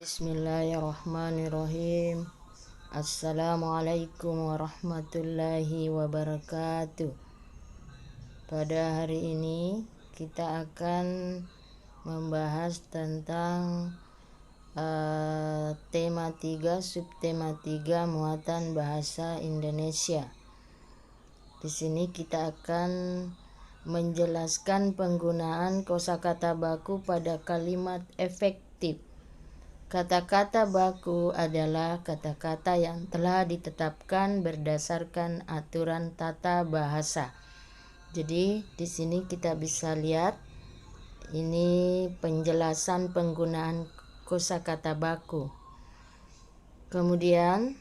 Bismillahirrahmanirrahim. Assalamualaikum warahmatullahi wabarakatuh. Pada hari ini kita akan membahas tentang tema 3, subtema 3, muatan bahasa Indonesia. Di sini kita akan menjelaskan penggunaan kosakata baku pada kalimat efektif. Kata-kata baku adalah kata-kata yang telah ditetapkan berdasarkan aturan tata bahasa. Jadi di sini kita bisa lihat ini penjelasan penggunaan kosakata baku. Kemudian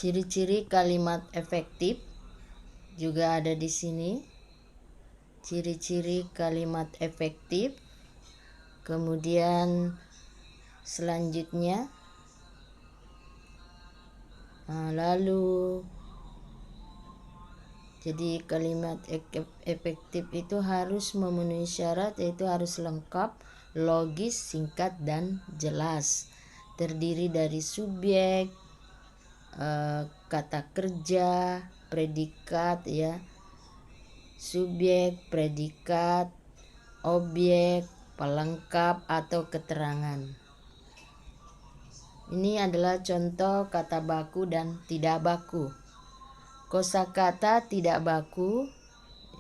ciri-ciri kalimat efektif juga ada di sini. Ciri-ciri kalimat efektif. Kemudian selanjutnya jadi kalimat efektif itu harus memenuhi syarat, yaitu harus lengkap, logis, singkat, dan jelas. Terdiri dari subjek, kata kerja, predikat ya. Subjek, predikat, objek, pelengkap atau keterangan. Ini adalah contoh kata baku dan tidak baku. Kosakata tidak baku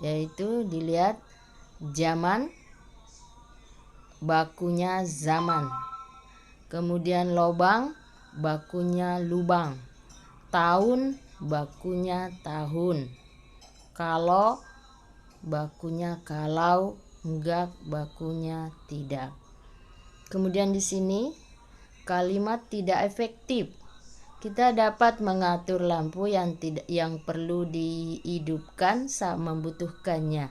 yaitu dilihat zaman, bakunya zaman. Kemudian lobang, bakunya lubang. Tahun, bakunya tahun. Kalau, bakunya kalau. Enggak, bakunya tidak. Kemudian di sini kalimat tidak efektif. Kita dapat mengatur lampu yang perlu dihidupkan saat membutuhkannya.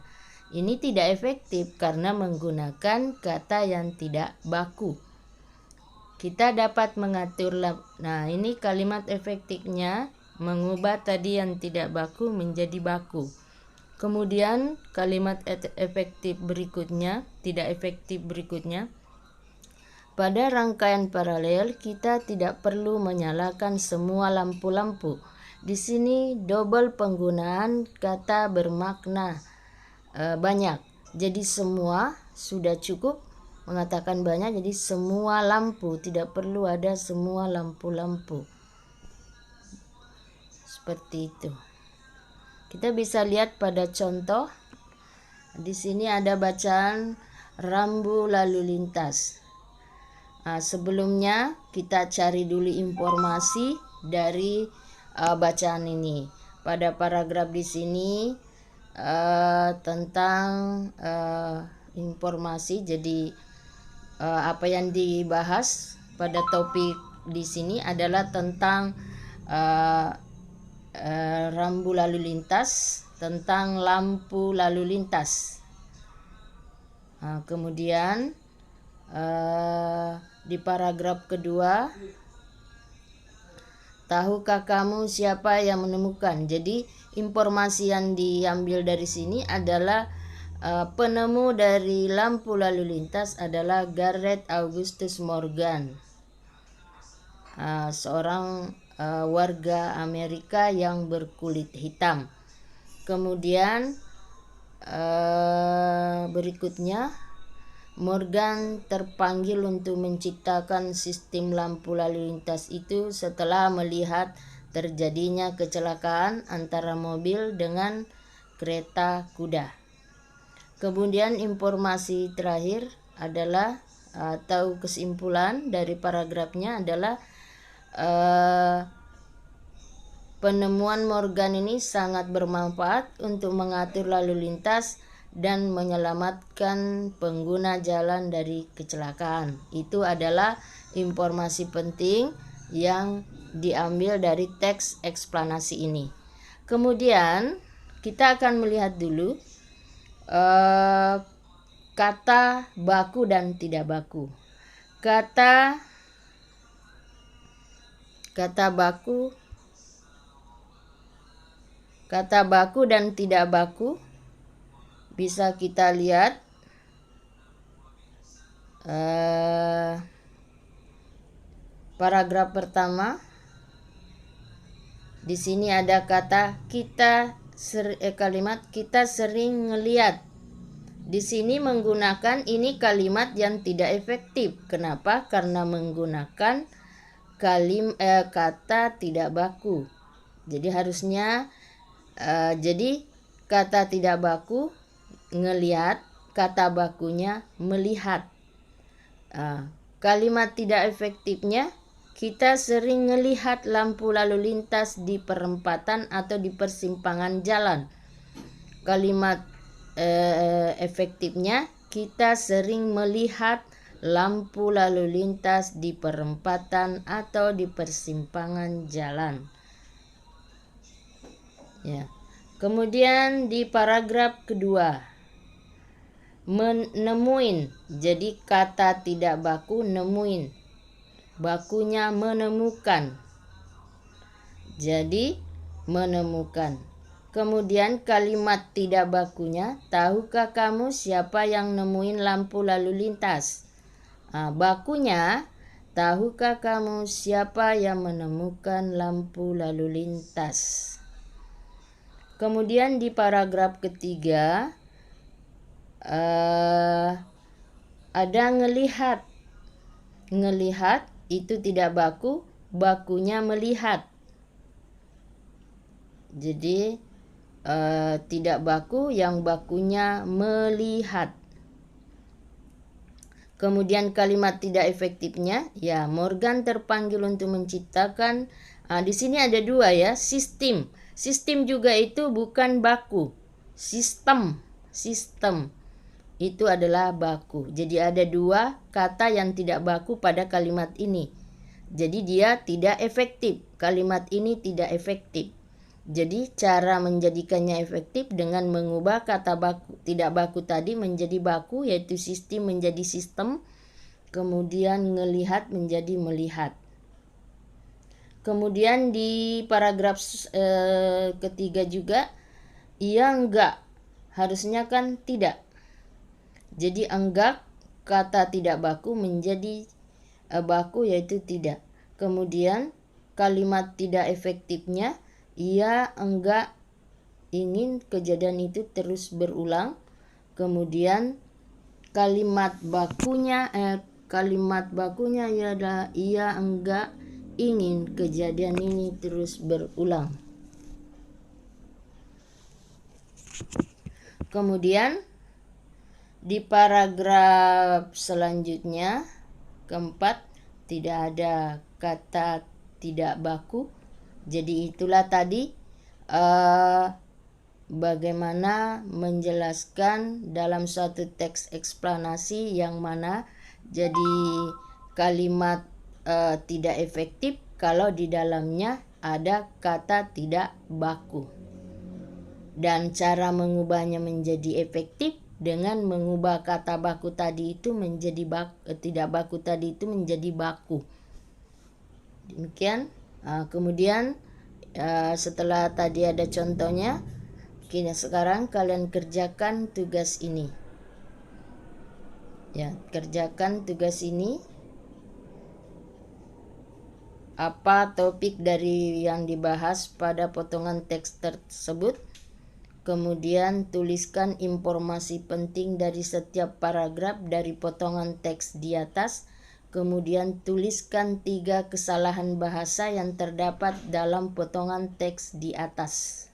Ini tidak efektif karena menggunakan kata yang tidak baku. Kita dapat mengatur Nah, ini kalimat efektifnya mengubah tadi yang tidak baku menjadi baku. Kemudian kalimat efektif berikutnya, tidak efektif berikutnya. Pada rangkaian paralel kita tidak perlu menyalakan semua lampu-lampu. Di sini double penggunaan kata bermakna banyak. Jadi semua sudah cukup mengatakan banyak, jadi semua lampu, tidak perlu ada semua lampu-lampu. Seperti itu. Kita bisa lihat pada contoh. Di sini ada bacaan rambu lalu lintas. Sebelumnya kita cari dulu informasi dari bacaan ini. Pada paragraf di sini tentang informasi. Jadi apa yang dibahas pada topik di sini adalah tentang rambu lalu lintas, tentang lampu lalu lintas. Kemudian di paragraf kedua, tahukah kamu siapa yang menemukan? Jadi informasi yang diambil dari sini adalah penemu dari lampu lalu lintas adalah Gareth Augustus Morgan, seorang warga Amerika yang berkulit hitam. Kemudian berikutnya, Morgan terpanggil untuk menciptakan sistem lampu lalu lintas itu setelah melihat terjadinya kecelakaan antara mobil dengan kereta kuda. Kemudian informasi terakhir adalah atau kesimpulan dari paragrafnya adalah penemuan Morgan ini sangat bermanfaat untuk mengatur lalu lintas dan menyelamatkan pengguna jalan dari kecelakaan. Itu adalah informasi penting yang diambil dari teks eksplanasi ini. Kemudian kita akan melihat dulu kata baku dan tidak baku. Kata kata baku dan tidak baku bisa kita lihat paragraf pertama. Di sini ada kata kalimat kita sering ngeliat. Di sini menggunakan ini kalimat yang tidak efektif. Kenapa? Karena menggunakan kata tidak baku. Jadi harusnya jadi kata tidak baku ngeliat, kata bakunya melihat. Kalimat tidak efektifnya kita sering melihat lampu lalu lintas di perempatan atau di persimpangan jalan. Kalimat efektifnya kita sering melihat lampu lalu lintas di perempatan atau di persimpangan jalan. Ya. Kemudian di paragraf kedua, menemuin. Jadi kata tidak baku nemuin. Bakunya menemukan. Jadi menemukan. Kemudian kalimat tidak bakunya, tahukah kamu siapa yang nemuin lampu lalu lintas? Bakunya, tahukah kamu siapa yang menemukan lampu lalu lintas? Kemudian di paragraf ketiga ada ngelihat. Ngelihat itu tidak baku, bakunya melihat. Jadi tidak baku, yang bakunya melihat. Kemudian kalimat tidak efektifnya, ya Morgan terpanggil untuk menciptakan. Di sini ada dua ya, sistem. Sistem juga itu bukan baku. Sistem itu adalah baku. Jadi ada dua kata yang tidak baku pada kalimat ini. Jadi dia tidak efektif. Kalimat ini tidak efektif. Jadi cara menjadikannya efektif dengan mengubah kata baku, tidak baku tadi menjadi baku, yaitu sistem menjadi sistem, kemudian ngelihat menjadi melihat. Kemudian di paragraf ketiga juga, iya enggak, harusnya kan tidak. Jadi enggak kata tidak baku menjadi baku, yaitu tidak. Kemudian kalimat tidak efektifnya, ia enggak ingin kejadian itu terus berulang. Kemudian kalimat bakunya adalah ia enggak ingin kejadian ini terus berulang. Kemudian di paragraf selanjutnya keempat, tidak ada kata tidak baku. Jadi itulah tadi bagaimana menjelaskan dalam suatu teks eksplanasi yang mana jadi kalimat tidak efektif kalau di dalamnya ada kata tidak baku. Dan cara mengubahnya menjadi efektif dengan mengubah kata baku tadi itu menjadi tidak baku tadi itu menjadi baku. Demikian. Kemudian setelah tadi ada contohnya, kini sekarang kalian kerjakan tugas ini. Ya, kerjakan tugas ini. Apa topik dari yang dibahas pada potongan teks tersebut? Kemudian tuliskan informasi penting dari setiap paragraf dari potongan teks di atas. Kemudian tuliskan 3 kesalahan bahasa yang terdapat dalam potongan teks di atas.